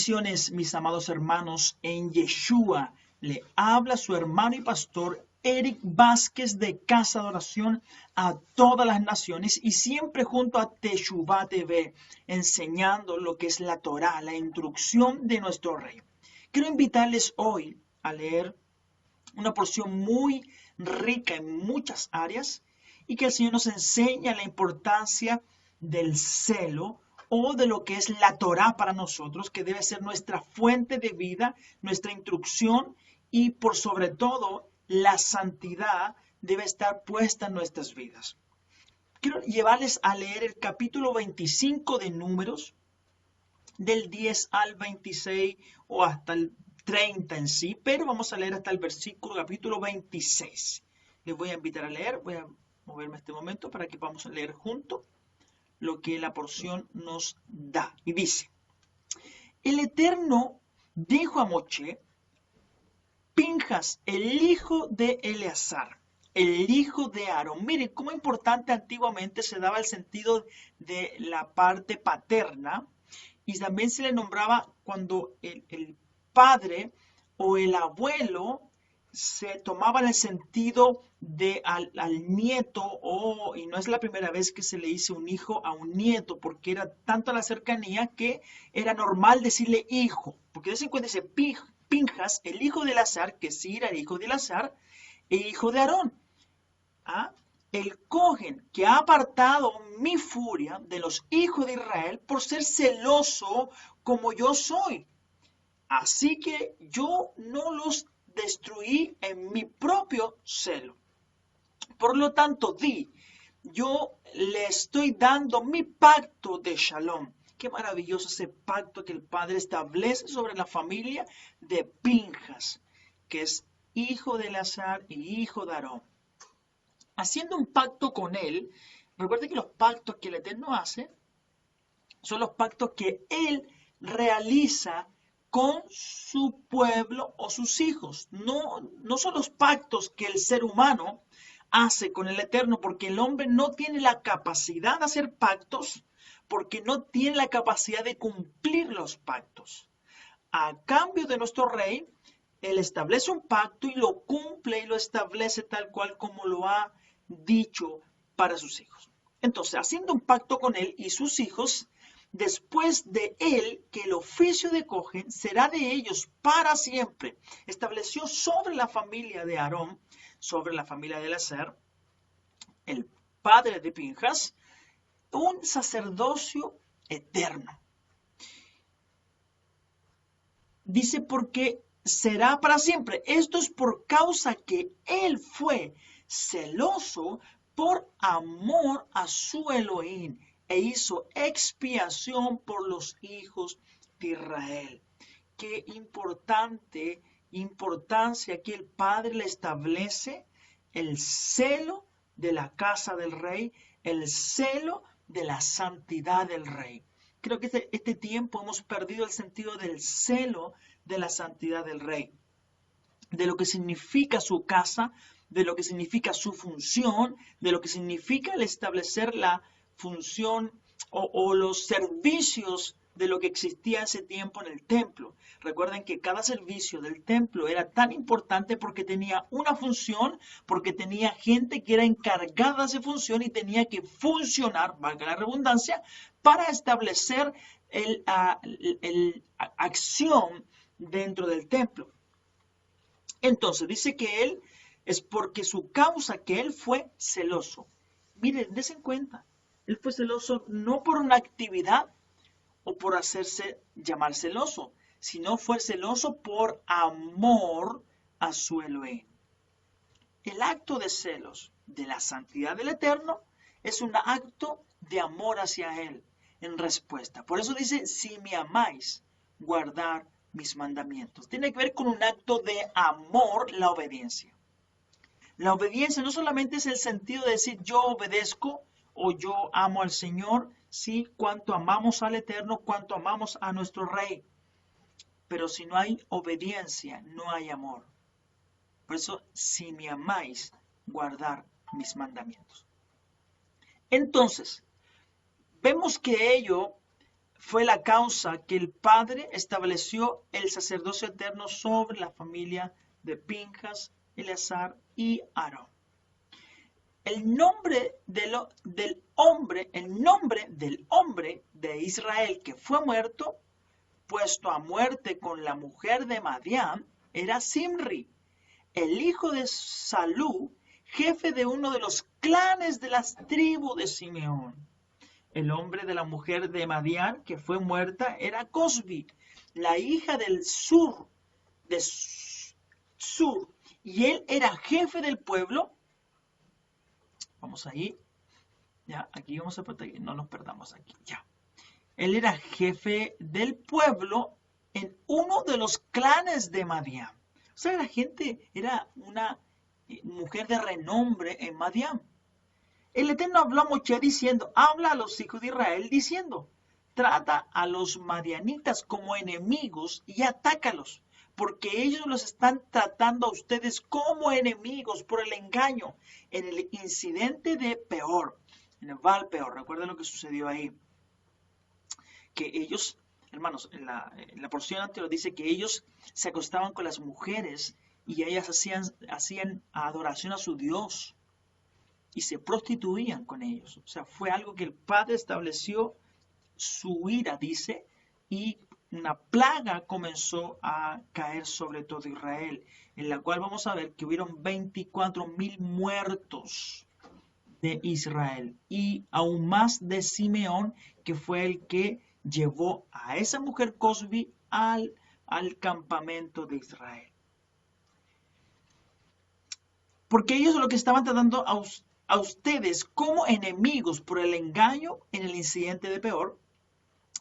Bendiciones, mis amados hermanos, en Yeshua. Le habla su hermano y pastor Eric Vázquez de Casa de Oración a todas las naciones y siempre junto a Teshuvah TV, enseñando lo que es la Torah, la instrucción de nuestro Rey. Quiero invitarles hoy a leer una porción muy rica en muchas áreas y que el Señor nos enseña la importancia del celo o de lo que es la Torá para nosotros, que debe ser nuestra fuente de vida, nuestra instrucción y por sobre todo la santidad debe estar puesta en nuestras vidas. Quiero llevarles a leer el capítulo 25 de Números, del 10 al 26 o hasta el 30 en sí, pero vamos a leer hasta el capítulo 26. Les voy a invitar a leer, voy a moverme este momento para que vamos a leer juntos lo que la porción nos da. Y dice, el Eterno dijo a Moshe, Pinjas, el hijo de Eleazar, el hijo de Aarón. Miren cómo importante antiguamente se daba el sentido de la parte paterna y también se le nombraba cuando el padre o el abuelo se tomaba en el sentido de al nieto, y no es la primera vez que se le dice un hijo a un nieto, porque era tanta la cercanía que era normal decirle hijo, porque de vez en cuando dice Pinjas, el hijo de Eleazar, que sí era el hijo de Eleazar, e hijo de Aarón. El Cohen que ha apartado mi furia de los hijos de Israel por ser celoso como yo soy. Así que yo no los destruí en mi propio celo. Por lo tanto, yo le estoy dando mi pacto de Shalom. Qué maravilloso ese pacto que el Padre establece sobre la familia de Pinjas, que es hijo de Eleazar y hijo de Aarón. Haciendo un pacto con él, recuerde que los pactos que el Eterno hace son los pactos que él realiza con su pueblo o sus hijos. No son los pactos que el ser humano hace con el Eterno, porque el hombre no tiene la capacidad de hacer pactos, porque no tiene la capacidad de cumplir los pactos. A cambio de nuestro Rey, él establece un pacto y lo cumple y lo establece tal cual como lo ha dicho para sus hijos. Entonces, haciendo un pacto con él y sus hijos, después de él, que el oficio de Cohen será de ellos para siempre. Estableció sobre la familia de Aarón, sobre la familia de Eleazar, el padre de Pinjas, un sacerdocio eterno. Dice, porque será para siempre. Esto es por causa que él fue celoso por amor a su Elohim e hizo expiación por los hijos de Israel. Qué importancia que el Padre le establece el celo de la casa del rey, el celo de la santidad del rey. Creo que este tiempo hemos perdido el sentido del celo de la santidad del rey, de lo que significa su casa, de lo que significa su función, de lo que significa el establecer la función o los servicios de lo que existía ese tiempo en el templo. Recuerden que cada servicio del templo era tan importante porque tenía una función, porque tenía gente que era encargada de esa función y tenía que funcionar, valga la redundancia, para establecer acción dentro del templo. Entonces dice que él es porque su causa, que él fue celoso. Miren, dense en cuenta, él fue celoso no por una actividad o por hacerse llamar celoso, sino fue celoso por amor a su Elohim. El acto de celos de la santidad del Eterno es un acto de amor hacia él en respuesta. Por eso dice, si me amáis, guardar mis mandamientos. Tiene que ver con un acto de amor la obediencia. La obediencia no solamente es el sentido de decir yo obedezco o yo amo al Señor, sí, cuánto amamos al Eterno, cuánto amamos a nuestro Rey. Pero si no hay obediencia, no hay amor. Por eso, si me amáis, guardar mis mandamientos. Entonces, vemos que ello fue la causa que el Padre estableció el sacerdocio eterno sobre la familia de Pinjas, Eleazar y Aarón. El nombre del hombre de Israel que fue muerto, puesto a muerte con la mujer de Madián, era Simri, el hijo de Salú, jefe de uno de los clanes de las tribus de Simeón. El hombre de la mujer de Madián que fue muerta era Cosbi, la hija del Sur, y él era jefe del pueblo. Vamos ahí, ya, aquí vamos a proteger, no nos perdamos aquí, ya. Él era jefe del pueblo en uno de los clanes de Madián. O sea, la gente era una mujer de renombre en Madián. El Eterno habló a Moisés diciendo, habla a los hijos de Israel diciendo, trata a los madianitas como enemigos y atácalos, porque ellos los están tratando a ustedes como enemigos por el engaño en el incidente de Peor, en el Baal Peor. Recuerden lo que sucedió ahí, que ellos, hermanos, en la porción anterior dice que ellos se acostaban con las mujeres y ellas hacían adoración a su Dios y se prostituían con ellos. O sea, fue algo que el Padre estableció su ira, dice, y una plaga comenzó a caer sobre todo Israel, en la cual vamos a ver que hubieron 24,000 muertos de Israel y aún más de Simeón, que fue el que llevó a esa mujer Cosbi al campamento de Israel. Porque ellos lo que estaban tratando a ustedes como enemigos por el engaño en el incidente de Peor,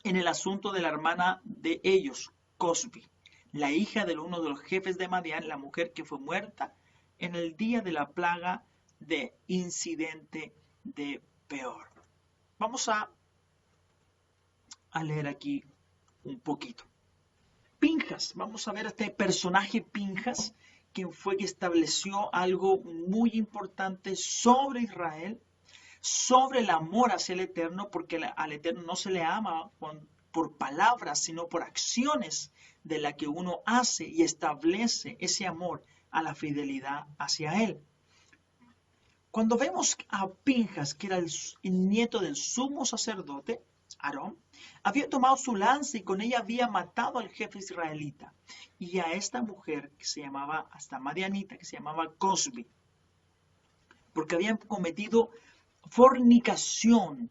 en el asunto de la hermana de ellos, Cosbi, la hija de uno de los jefes de Madián, la mujer que fue muerta en el día de la plaga de incidente de Peor. Vamos a leer aquí un poquito. Pinjas, vamos a ver a este personaje Pinjas, quien fue que estableció algo muy importante sobre Israel, sobre el amor hacia el Eterno, porque al Eterno no se le ama por palabras, sino por acciones de la que uno hace y establece ese amor a la fidelidad hacia Él. Cuando vemos a Pinjas, que era el nieto del sumo sacerdote, Aarón, había tomado su lanza y con ella había matado al jefe israelita y a esta mujer que se llamaba, hasta madianita, que se llamaba Cosbi, porque habían cometido fornicación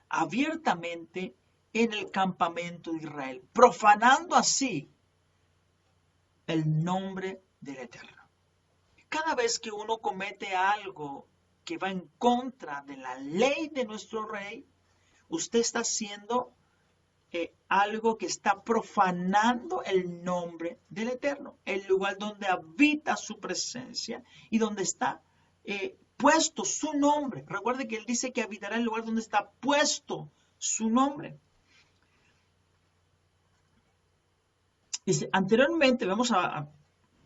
abiertamente en el campamento de Israel, profanando así el nombre del Eterno. Cada vez que uno comete algo que va en contra de la ley de nuestro Rey, usted está haciendo algo que está profanando el nombre del Eterno, el lugar donde habita su presencia y donde está puesto su nombre. Recuerde que él dice que habitará en el lugar donde está puesto su nombre. Dice, anteriormente, vemos a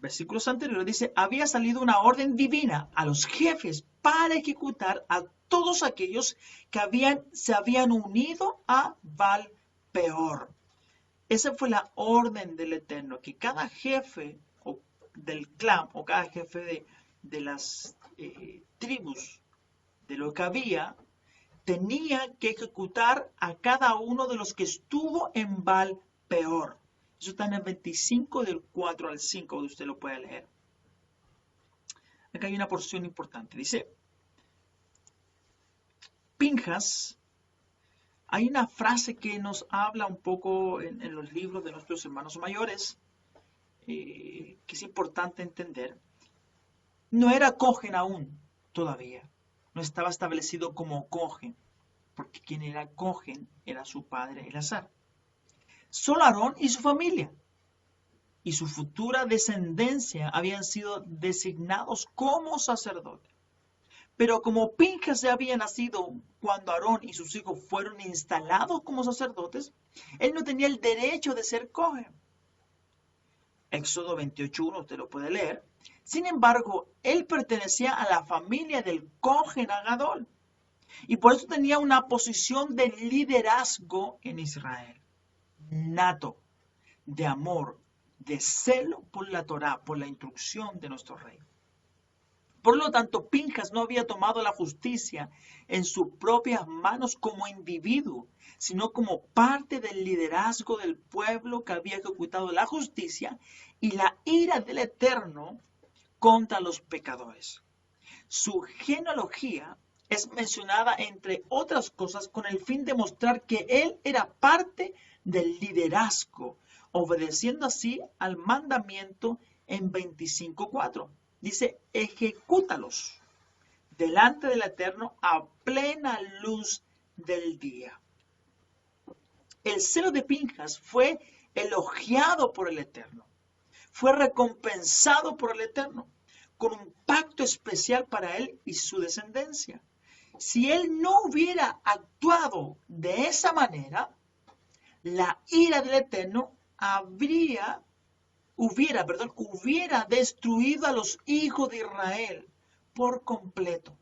versículos anteriores, dice, había salido una orden divina a los jefes para ejecutar a todos aquellos que se habían unido a Baal Peor. Esa fue la orden del Eterno, que cada jefe del clan o cada jefe de las tribus de lo que había, tenía que ejecutar a cada uno de los que estuvo en Baal Peor. Eso está en el 25 del 4 al 5, donde usted lo puede leer. Acá hay una porción importante. Dice, Pinjas, hay una frase que nos habla un poco en los libros de nuestros hermanos mayores, que es importante entender. No era cohen aún, todavía. No estaba establecido como cohen, porque quien era cohen era su padre Eleazar. Solo Aarón y su familia y su futura descendencia habían sido designados como sacerdotes. Pero como Pinjas ya había nacido cuando Aarón y sus hijos fueron instalados como sacerdotes, él no tenía el derecho de ser cohen. Éxodo 28:1, usted lo puede leer. Sin embargo, él pertenecía a la familia del cohen Agadol. Y por eso tenía una posición de liderazgo en Israel, nato, de amor, de celo por la Torá, por la instrucción de nuestro rey. Por lo tanto, Pinjas no había tomado la justicia en sus propias manos como individuo, sino como parte del liderazgo del pueblo que había ejecutado la justicia y la ira del Eterno contra los pecadores. Su genealogía es mencionada, entre otras cosas, con el fin de mostrar que él era parte del liderazgo, obedeciendo así al mandamiento en 25:4. Dice, ejecútalos delante del Eterno a plena luz del día. El celo de Pinjas fue elogiado por el Eterno, fue recompensado por el Eterno, con un pacto especial para él y su descendencia. Si él no hubiera actuado de esa manera, la ira del Eterno hubiera destruido a los hijos de Israel por completo.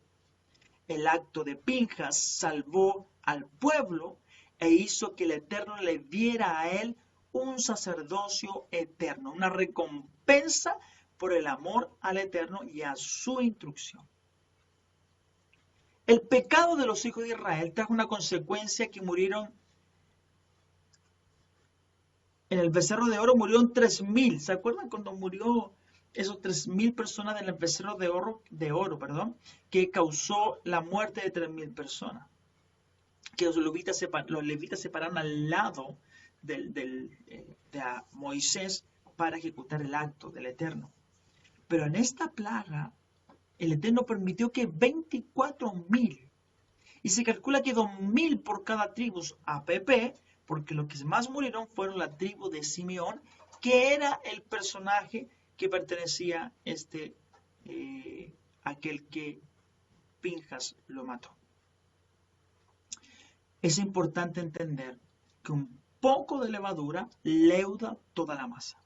El acto de Pinjas salvó al pueblo e hizo que el Eterno le diera a él un sacerdocio eterno, una recompensa por el amor al Eterno y a su instrucción. El pecado de los hijos de Israel trajo una consecuencia que murieron. En el becerro de oro murieron 3,000. ¿Se acuerdan cuando murió esos 3,000 personas del becerro de oro, que causó la muerte de 3,000 personas? Que los levitas se pararon al lado de Moisés para ejecutar el acto del Eterno. Pero en esta plaga, el Eterno permitió que 24,000, y se calcula que 2,000 por cada tribu APP, porque los que más murieron fueron la tribu de Simeón, que era el personaje que pertenecía aquel que Pinjas lo mató. Es importante entender que un poco de levadura leuda toda la masa.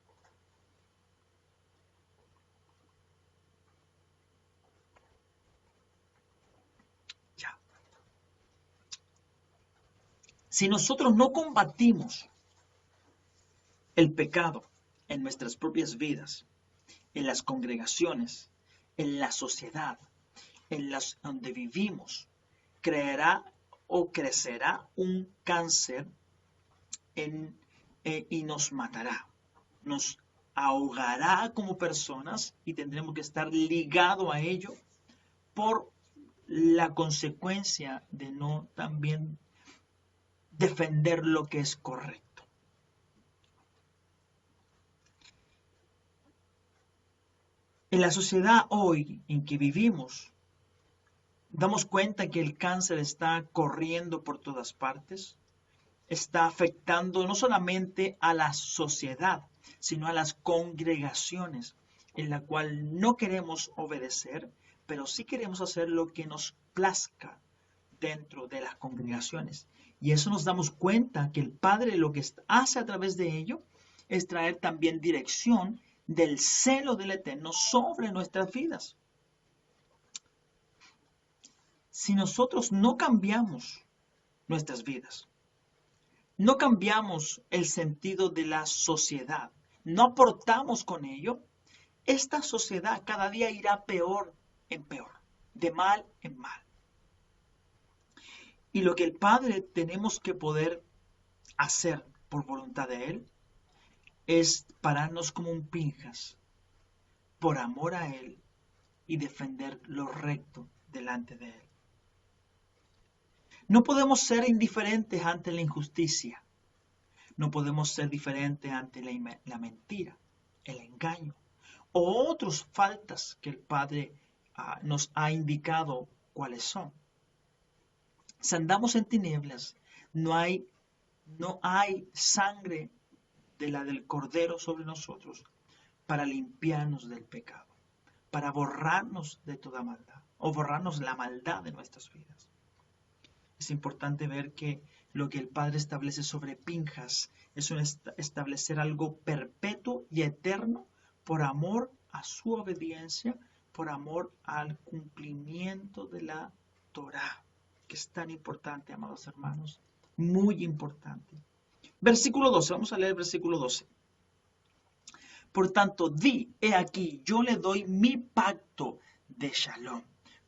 Ya. Si nosotros no combatimos el pecado en nuestras propias vidas, en las congregaciones, en la sociedad, donde vivimos, crecerá un cáncer y nos matará, nos ahogará como personas y tendremos que estar ligados a ello por la consecuencia de no también defender lo que es correcto. En la sociedad hoy en que vivimos, damos cuenta que el cáncer está corriendo por todas partes, está afectando no solamente a la sociedad, sino a las congregaciones, en la cual no queremos obedecer, pero sí queremos hacer lo que nos plazca dentro de las congregaciones. Y eso nos damos cuenta que el Padre lo que hace a través de ello es traer también dirección del celo del Eterno sobre nuestras vidas. Si nosotros no cambiamos nuestras vidas, no cambiamos el sentido de la sociedad, no aportamos con ello, esta sociedad cada día irá peor en peor, de mal en mal. Y lo que el Padre tenemos que poder hacer por voluntad de Él es pararnos como un Pinjas, por amor a Él y defender lo recto delante de Él. No podemos ser indiferentes ante la injusticia. No podemos ser diferentes ante la mentira, el engaño o otras faltas que el Padre nos ha indicado cuáles son. Si andamos en tinieblas, no hay sangre de la del Cordero sobre nosotros para limpiarnos del pecado, para borrarnos de toda maldad o borrarnos la maldad de nuestras vidas. Es importante ver que lo que el Padre establece sobre Pinjas es establecer algo perpetuo y eterno por amor a su obediencia, por amor al cumplimiento de la Torá. que es tan importante, amados hermanos, muy importante. Versículo 12, vamos a leer el versículo 12. Por tanto, he aquí, yo le doy mi pacto de shalom.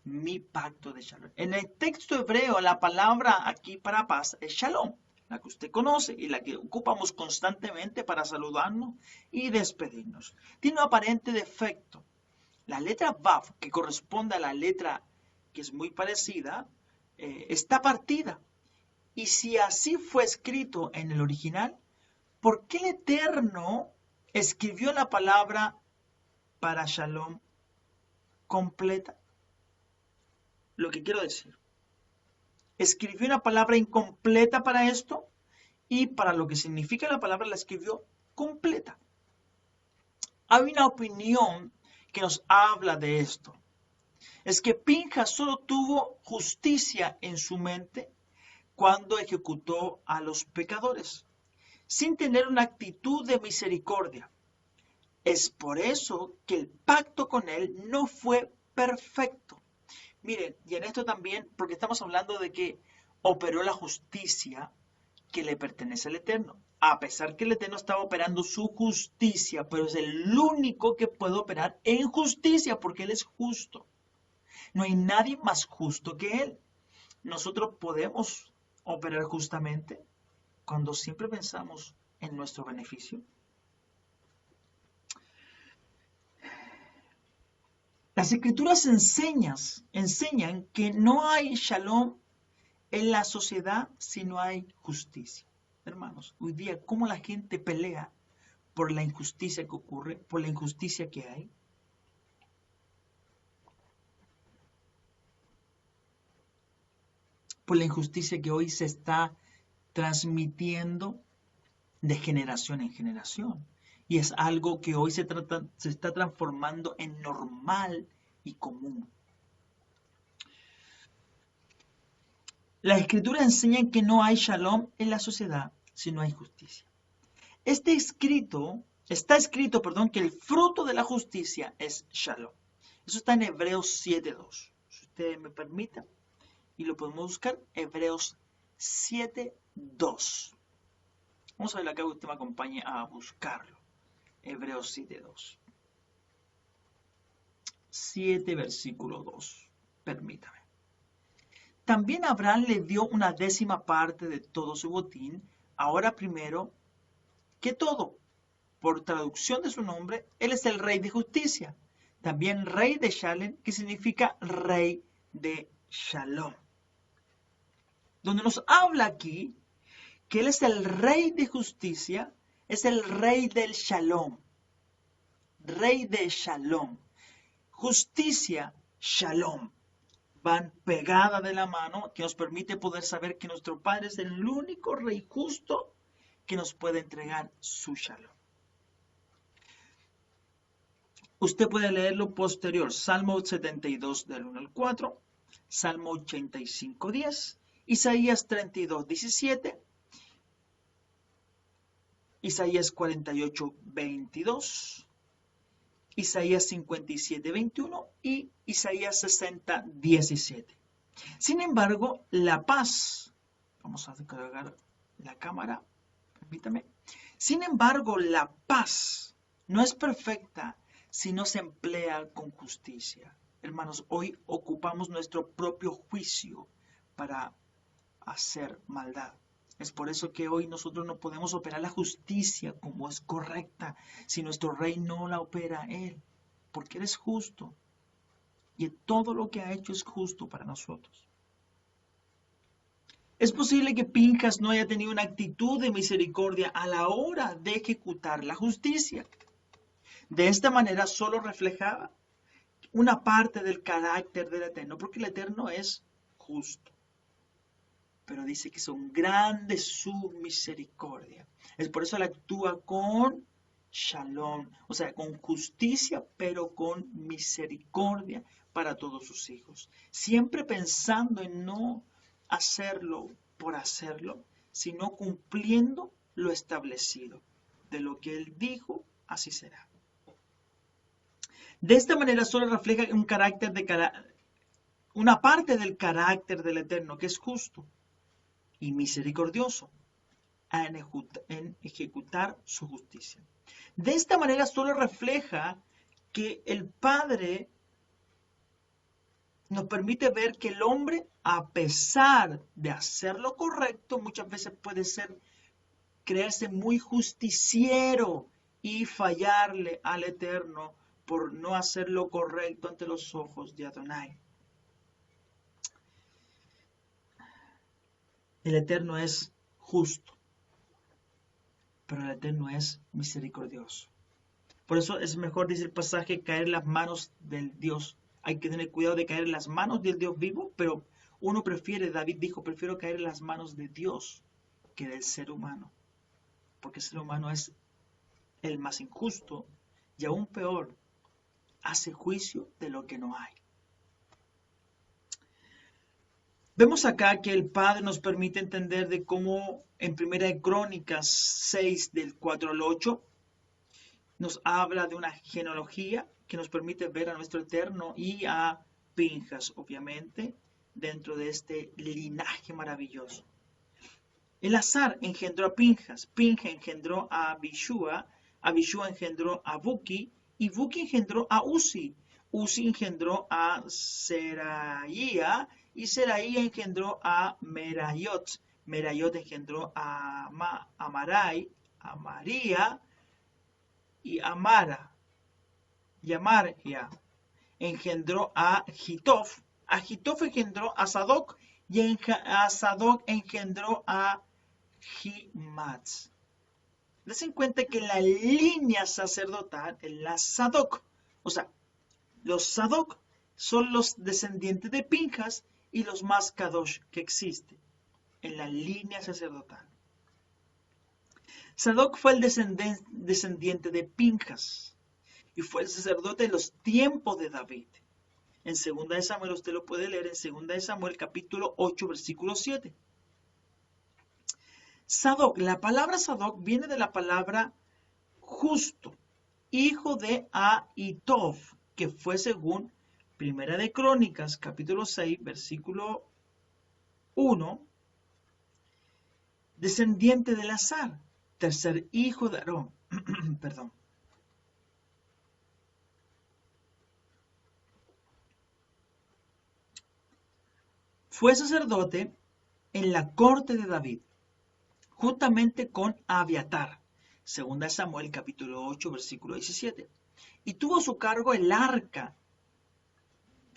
Mi pacto de shalom. En el texto hebreo, la palabra aquí para paz es shalom, la que usted conoce y la que ocupamos constantemente para saludarnos y despedirnos. Tiene un aparente defecto. La letra Vav, que corresponde a la letra que es muy parecida, está partida. Y si así fue escrito en el original, ¿por qué el Eterno escribió la palabra para shalom completa? Lo que quiero decir, escribió una palabra incompleta para esto y para lo que significa la palabra la escribió completa. Hay una opinión que nos habla de esto. Es que Pinjas solo tuvo justicia en su mente cuando ejecutó a los pecadores, sin tener una actitud de misericordia. Es por eso que el pacto con él no fue perfecto. Miren, y en esto también, porque estamos hablando de que operó la justicia que le pertenece al Eterno. A pesar que el Eterno estaba operando su justicia, pero es el único que puede operar en justicia porque Él es justo. No hay nadie más justo que Él. Nosotros podemos operar justamente cuando siempre pensamos en nuestro beneficio. Las escrituras enseñan que no hay shalom en la sociedad si no hay justicia. Hermanos, hoy día, ¿cómo la gente pelea por la injusticia que ocurre, por la injusticia que hay? Por la injusticia que hoy se está transmitiendo de generación en generación. Y es algo que hoy se está transformando en normal y común. Las escrituras enseñan que no hay shalom en la sociedad si no hay justicia. Está escrito, que el fruto de la justicia es shalom. Eso está en Hebreos 7:2. Si ustedes me permiten, y lo podemos buscar, Hebreos 7:2. Vamos a ver acá, usted me acompañe a buscarlo. Hebreos 7:2. 7 versículo 2. Permítame. También Abraham le dio una décima parte de todo su botín, ahora primero que todo. Por traducción de su nombre, él es el rey de justicia. También rey de Shalem, que significa rey de Shalom. Donde nos habla aquí que él es el rey de justicia, es el rey del Shalom. Rey de Shalom. Justicia, Shalom. Van pegadas de la mano, que nos permite poder saber que nuestro Padre es el único rey justo que nos puede entregar su Shalom. Usted puede leerlo posterior, Salmo 72 del 1 al 4, Salmo 85, 10, Isaías 32, 17, Isaías 48, 22, Isaías 57, 21 y Isaías 60, 17. Sin embargo, la paz, vamos a descargar la cámara, permítame. Sin embargo, la paz no es perfecta si no se emplea con justicia. Hermanos, hoy ocupamos nuestro propio juicio para hacer maldad. Es por eso que hoy nosotros no podemos operar la justicia como es correcta si nuestro rey no la opera él, porque él es justo y todo lo que ha hecho es justo para nosotros. Es posible que Pinjas no haya tenido una actitud de misericordia a la hora de ejecutar la justicia. De esta manera solo reflejaba una parte del carácter del Eterno, porque el Eterno es justo. Pero dice que son grandes su misericordia. Es por eso él actúa con shalom, o sea, con justicia, pero con misericordia para todos sus hijos. Siempre pensando en no hacerlo por hacerlo, sino cumpliendo lo establecido. De lo que él dijo, así será. De esta manera solo refleja un carácter una parte del carácter del Eterno, que es justo y misericordioso en ejecutar su justicia. De esta manera solo refleja que el Padre nos permite ver que el hombre, a pesar de hacer lo correcto, muchas veces puede creerse muy justiciero y fallarle al Eterno por no hacer lo correcto ante los ojos de Adonai. El Eterno es justo, pero el Eterno es misericordioso. Por eso es mejor, dice el pasaje, caer en las manos del Dios. Hay que tener cuidado de caer en las manos del Dios vivo, pero uno prefiere, David dijo, prefiero caer en las manos de Dios que del ser humano. Porque el ser humano es el más injusto y aún peor, hace juicio de lo que no hay. Vemos acá que el Padre nos permite entender de cómo en Primera de Crónicas 6 del 4 al 8 nos habla de una genealogía que nos permite ver a nuestro Eterno y a Pinjas, obviamente, dentro de este linaje maravilloso. Elazar engendró a Pinjas, Pinjas engendró a Abishua engendró a Buki, y Buki engendró a Uzi, Uzi engendró a Seraía, y Seraía engendró a Merayot, Merayot engendró a Amarai, a María, y Amara, y Amaria, engendró a Gitof engendró a Sadoc, y a Sadoc engendró a Himatz. Desen cuenta que la línea sacerdotal es la Sadoc. O sea, los Sadoc son los descendientes de Pinjas y los más Kadosh que existen en la línea sacerdotal. Sadoc fue el descendiente de Pinjas y fue el sacerdote en los tiempos de David. En 2 de Samuel, usted lo puede leer en 2 de Samuel capítulo 8, versículo 7. Sadoc, la palabra Sadoc viene de la palabra justo, hijo de Ahitov, que fue según Primera de Crónicas, capítulo 6, versículo 1, descendiente de Elazar, tercer hijo de Aarón. Perdón. Fue sacerdote en la corte de David, juntamente con Abiatar, 2 Samuel capítulo 8, versículo 17. Y tuvo a su cargo el arca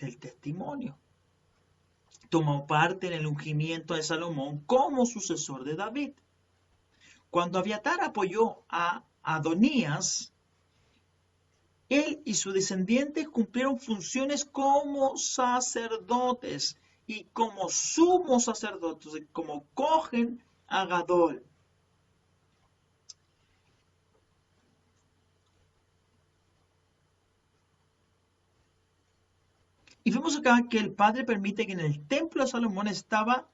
del testimonio. Tomó parte en el ungimiento de Salomón como sucesor de David. Cuando Abiatar apoyó a Adonías, él y sus descendientes cumplieron funciones como sacerdotes y como sumos sacerdotes, como Cohen a Gadol. Y vemos acá que el Padre permite que en el templo de Salomón estaba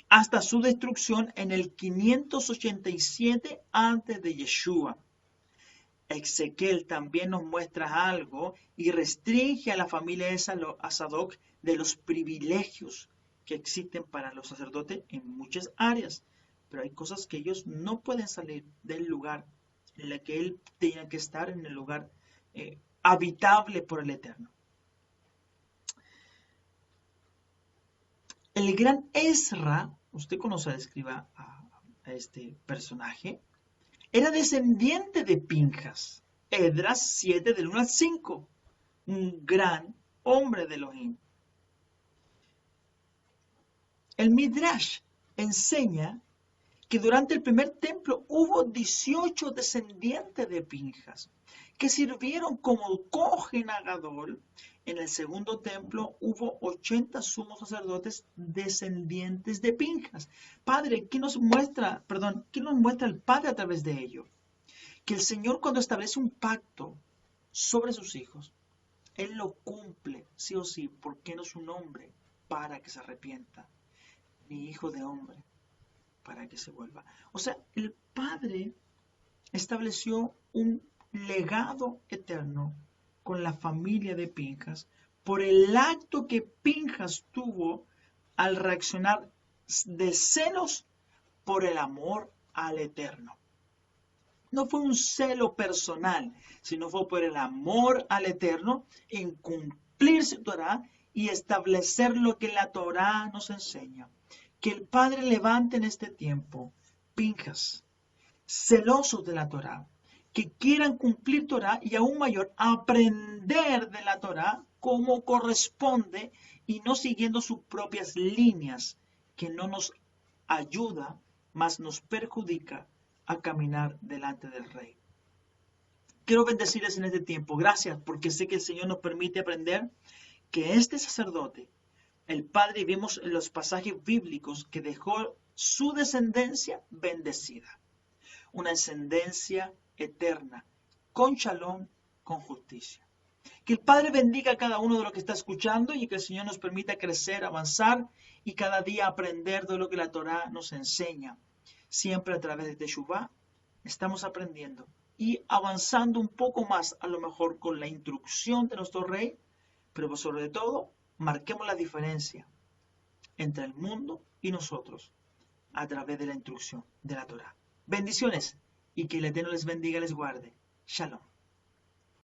hasta su destrucción en el 587 antes de Yeshua. Ezequiel también nos muestra algo y restringe a la familia de Sadoc de los privilegios que existen para los sacerdotes en muchas áreas. Pero hay cosas que ellos no pueden salir del lugar en el que él tenía que estar, en el lugar habitable por el Eterno. El gran Ezra, usted conoce al escriba a este personaje, era descendiente de Pinjas. Esdras 7 del 1 al 5, un gran hombre de Elohim. El Midrash enseña que durante el primer templo hubo 18 descendientes de Pinjas que sirvieron como Cohen a Gadol. En el segundo templo hubo 80 sumos sacerdotes descendientes de Pinjas. Padre, ¿qué nos muestra el Padre a través de ello? Que el Señor, cuando establece un pacto sobre sus hijos, Él lo cumple, sí o sí, porque no es un hombre para que se arrepienta, ni hijo de hombre para que se vuelva. O sea, el Padre estableció un legado eterno con la familia de Pinjas por el acto que Pinjas tuvo al reaccionar de celos por el amor al Eterno. No fue un celo personal, sino fue por el amor al Eterno en cumplir su Torah y establecer lo que la Torah nos enseña. Que el Padre levante en este tiempo Pinjas, celosos de la Torah, que quieran cumplir Torah y aún mayor, aprender de la Torah como corresponde y no siguiendo sus propias líneas, que no nos ayuda, más nos perjudica a caminar delante del Rey. Quiero bendecirles en este tiempo. Gracias porque sé que el Señor nos permite aprender que este sacerdote, el Padre, vimos en los pasajes bíblicos que dejó su descendencia bendecida. Una descendencia eterna, con shalom, con justicia. Que el Padre bendiga a cada uno de los que está escuchando y que el Señor nos permita crecer, avanzar y cada día aprender de lo que la Torah nos enseña. Siempre a través de Teshuvah estamos aprendiendo y avanzando un poco más, a lo mejor con la instrucción de nuestro Rey, pero sobre todo, marquemos la diferencia entre el mundo y nosotros a través de la instrucción de la Torah. Bendiciones y que el Eterno les bendiga y les guarde. Shalom.